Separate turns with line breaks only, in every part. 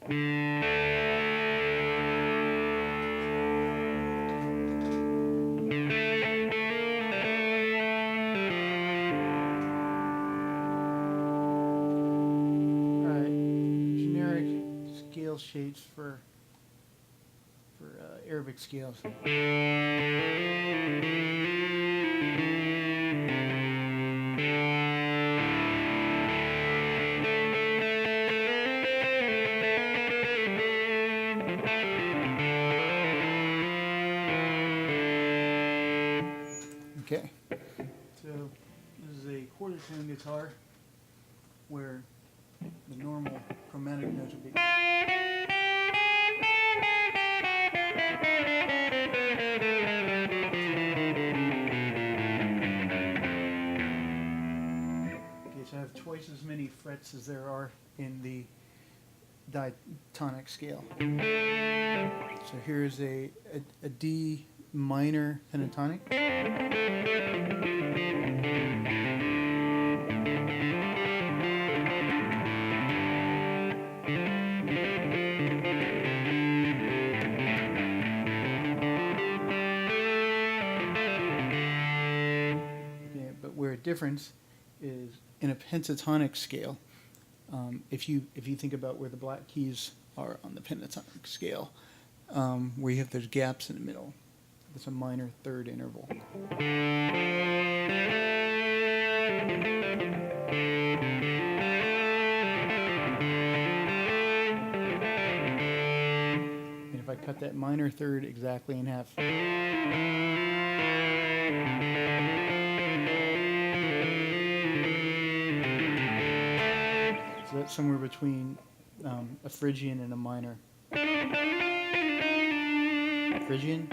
Scale shapes for Arabic scales. Okay, so this is a quarter tone guitar where the normal chromatic notes would be. Okay, so I have twice as many frets as there are in the diatonic scale. So here's a D minor pentatonic. Difference is in a pentatonic scale. If you think about where the black keys are on the pentatonic scale, where you have those gaps in the middle, that's a minor third interval. And if I cut that minor third exactly in half, so that's somewhere between a Phrygian and a minor. Phrygian,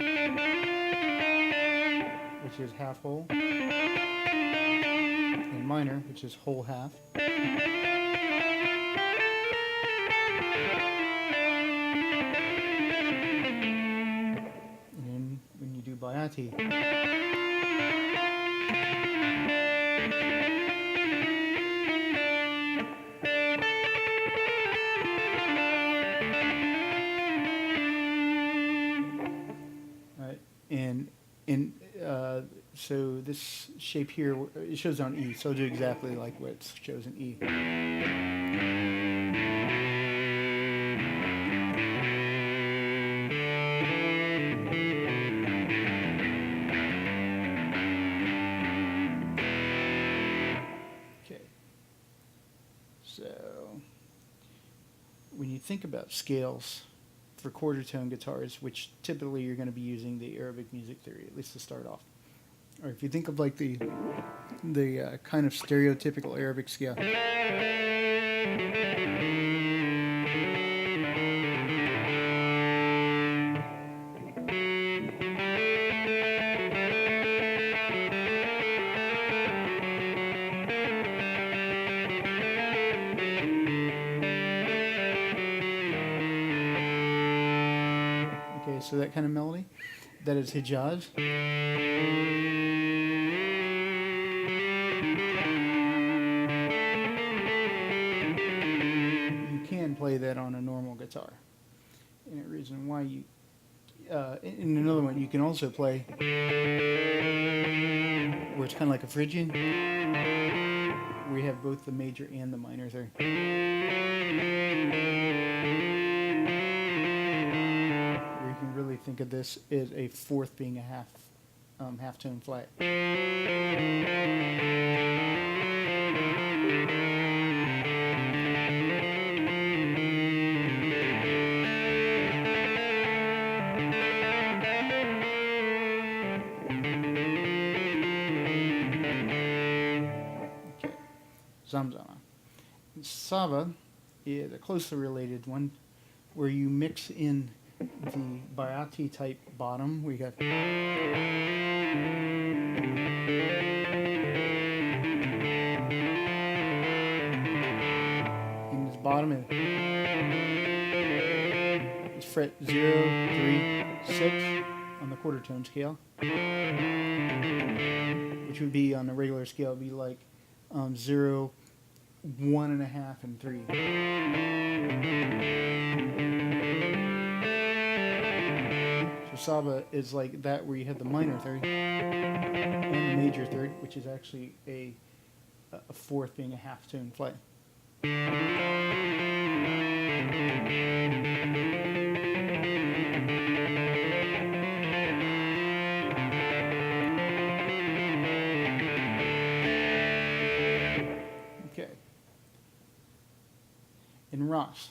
which is half whole, and minor, which is whole half. And then when you do Baiati, so this shape here, it shows on E, so I'll do exactly like what it shows in E. Okay. So when you think about scales for quarter tone guitars, which typically you're going to be using the Arabic music theory, at least to start off. Or if you think of like the kind of stereotypical Arabic scale. Okay, so that kind of melody, that is Hijaz. Play that on a normal guitar. And a reason why you, in another one, you can also play where it's kind of like a Phrygian, where you have both the major and the minor third. Where you can really think of this as a fourth being a half tone flat. Zamzama. Saba is a closely related one where you mix in the Baiati type bottom. We got in this bottom is fret 0, 3, 6 on the quarter tone scale, which would be on a regular scale, would be like 0, 1.5, and 3. Saba is like that, where you have the minor third and the major third, which is actually a fourth being a half tone play. Okay. And Ross.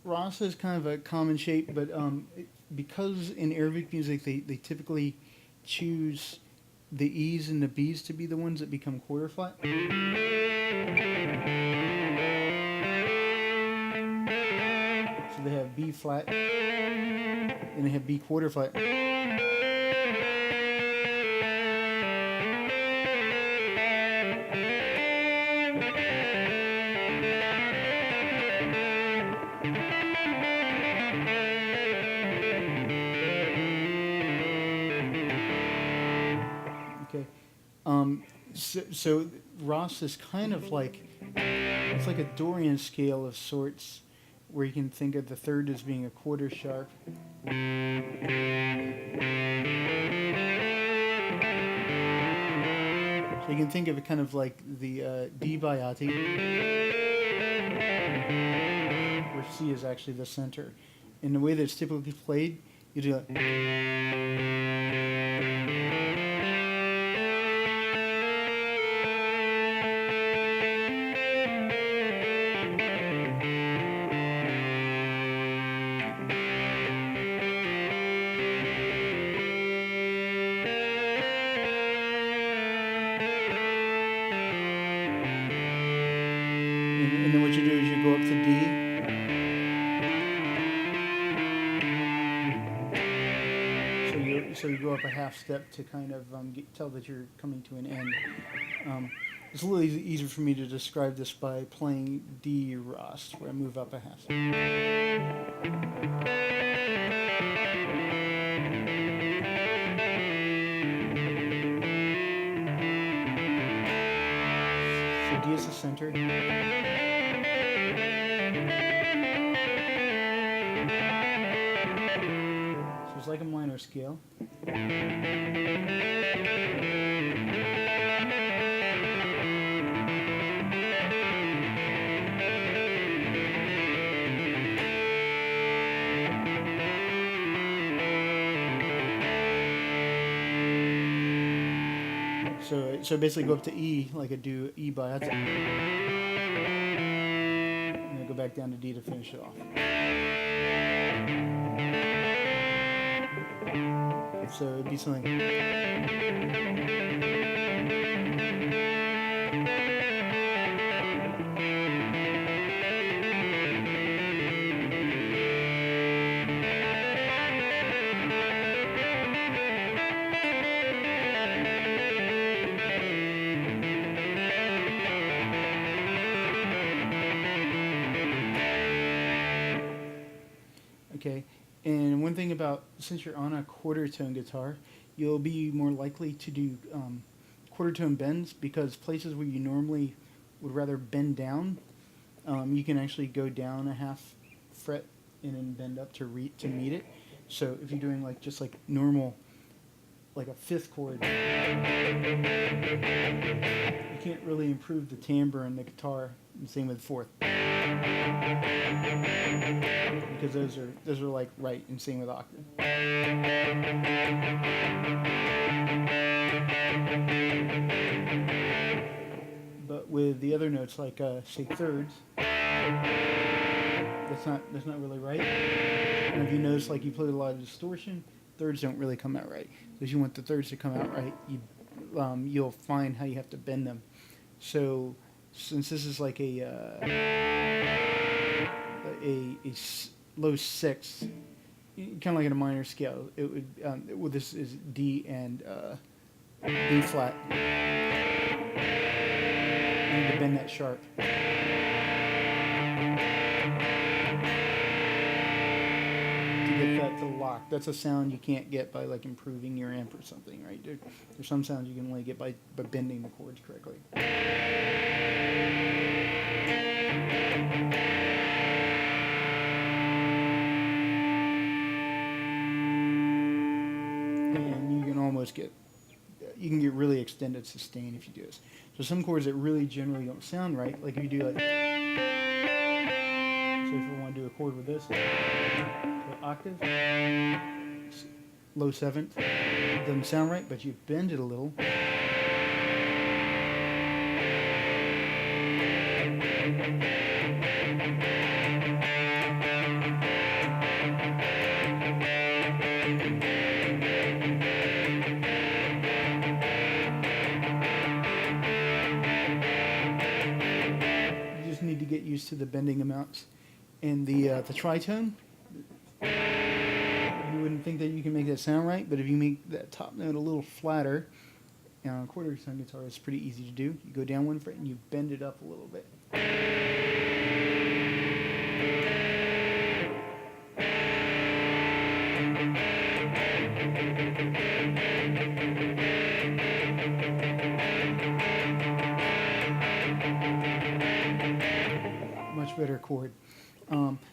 Ross is kind of a common shape, but because in Arabic music they typically choose the E's and the B's to be the ones that become quarter flat. So they have B flat, and they have B quarter flat. Okay. So Ross is kind of like, it's like a Dorian scale of sorts, where you can think of the third as being a quarter sharp. So you can think of it kind of like the D biati, where C is actually the center. In the way that it's typically played, you do like, and then what you do is you go up to D. So you go up a half step to kind of tell that you're coming to an end. It's a little easier for me to describe this by playing D Ross, where I move up a half step. So D is the center. So it's like a minor scale. So basically go up to E, like I do E biati, and then go back down to D to finish it off. So it'd be something. Okay, and one thing about, since you're on a quarter tone guitar, you'll be more likely to do quarter tone bends, because places where you normally would rather bend down, you can actually go down a half fret and then bend up to meet it. So if you're doing like just like normal, like a fifth chord, you can't really improve the timbre in the guitar. And same with fourth, because those are like right, and same with octave. But with the other notes, like say thirds, that's not really right. And if you notice, like you play with a lot of distortion, thirds don't really come out right. So if you want the thirds to come out right, you'll find how you have to bend them. So since this is like a low sixth, kind of like in a minor scale, it would well, this is D and B flat. You need to bend that sharp. To get that to lock. That's a sound you can't get by like improving your amp or something, right? There's some sounds you can only get by bending the chords correctly. and you can almost get really extended sustain if you do this. So some chords that really generally don't sound right, like if you do like, so if we want to do a chord with this, so octave, low seventh, it doesn't sound right, but you bend it a little. Need to get used to the bending amounts. And the tritone, you wouldn't think that you can make that sound right, but if you make that top note a little flatter, on a quarter-tone guitar, it's pretty easy to do. You go down one fret and you bend it up a little bit. Much better chord.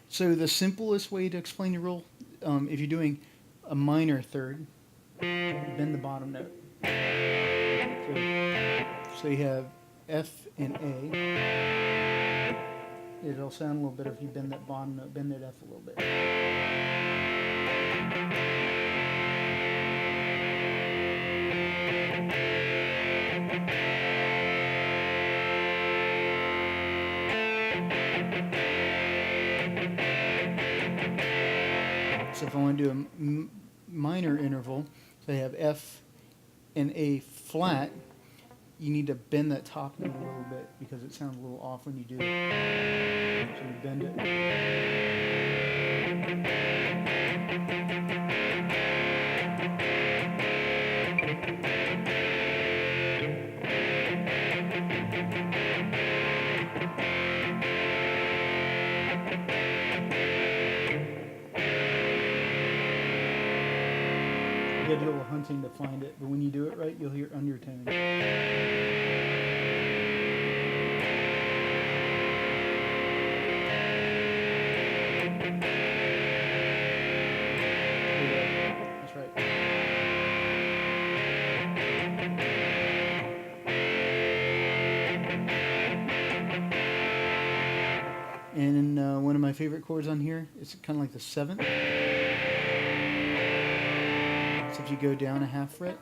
So the simplest way to explain the rule, if you're doing a minor third, bend the bottom note. So you have F and A. It'll sound a little better if you bend that bottom note, bend that F a little bit. So if I want to do a minor interval, so I have F and A flat, you need to bend that top note a little bit because it sounds a little off when you do it. So you bend it. You gotta do a little hunting to find it, but when you do it right, you'll hear undertone. That's right. And one of my favorite chords on here, it's kind of like the seventh. So if you go down a half fret,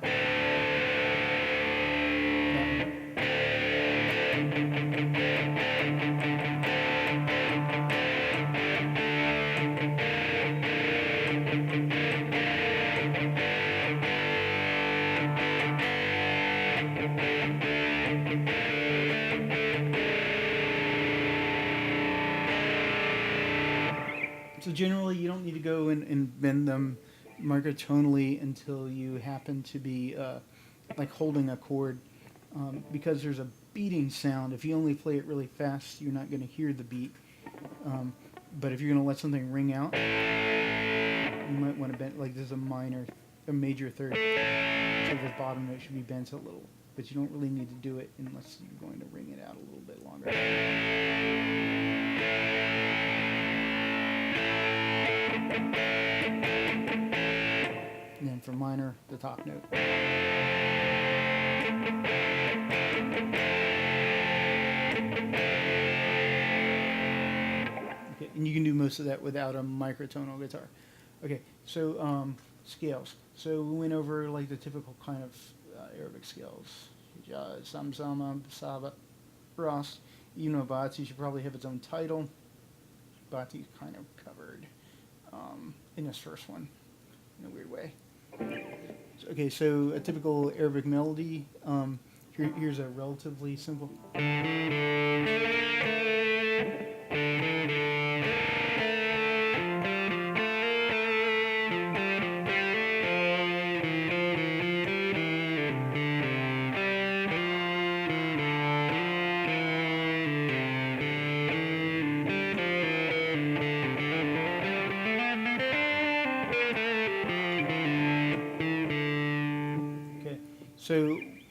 so generally you don't need to go and bend them microtonally until you happen to be like holding a chord, because there's a beating sound. If you only play it really fast, you're not going to hear the beat. But if you're going to let something ring out, you might want to bend, like this is a major third. So this bottom note should be bent a little, but you don't really need to do it unless you're going to ring it out a little bit longer. And then for minor, the top note. Okay, and you can do most of that without a microtonal guitar. Okay, so scales. So we went over like the typical kind of Arabic scales. Samsama, Saba, Ras. Even though Bati should probably have its own title. Bati's kind of covered in this first one in a weird way. Okay, so a typical Arabic melody. Here's a relatively simple.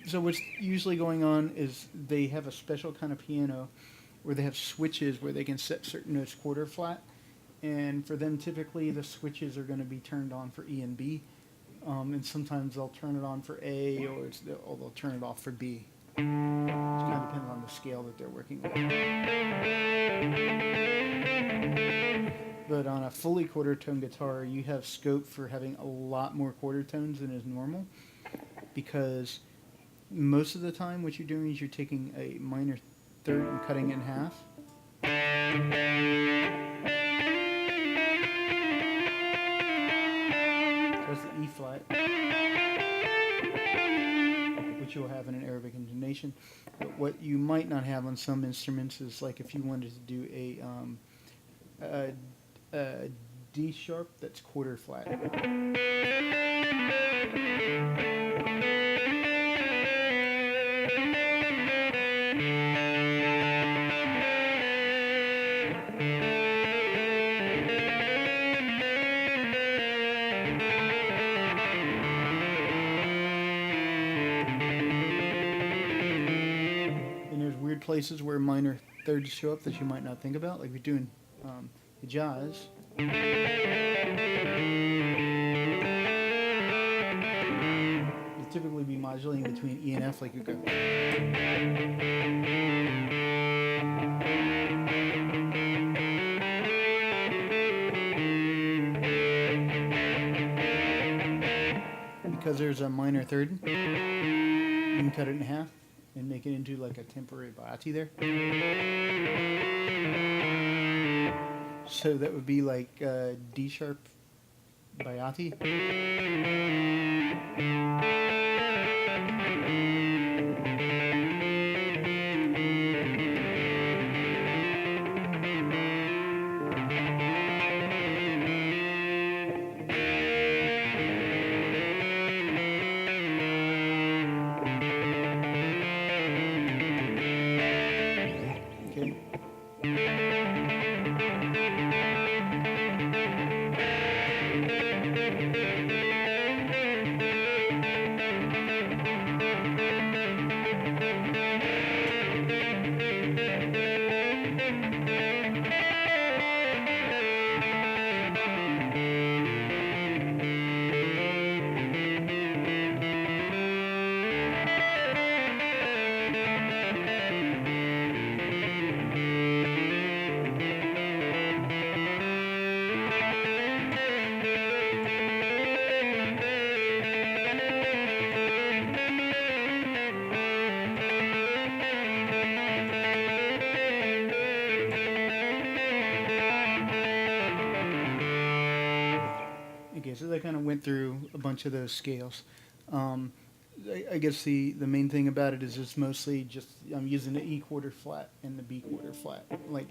So what's usually going on is they have a special kind of piano where they have switches where they can set certain notes quarter flat, and for them typically the switches are going to be turned on for E and B. And sometimes they'll turn it on for A, or they'll turn it off for B. It kind of depends on the scale that they're working with. But on a fully quarter tone guitar, you have scope for having a lot more quarter tones than is normal, because most of the time what you're doing is you're taking a minor third and cutting it in half. So that's the E flat, which you'll have in an Arabic intonation. But what you might not have on some instruments is, like, if you wanted to do a D sharp that's quarter flat. And there's weird places where minor thirds show up that you might not think about, like we're doing the jazz. You'll typically be modulating between E and F, like you go. Because there's a minor third, you can cut it in half and make it into like a temporary baiati there. So that would be like D sharp baiati. Okay, so they kind of went through a bunch of those scales. I guess the main thing about it is it's mostly just I'm using the E quarter flat and the B quarter flat. Like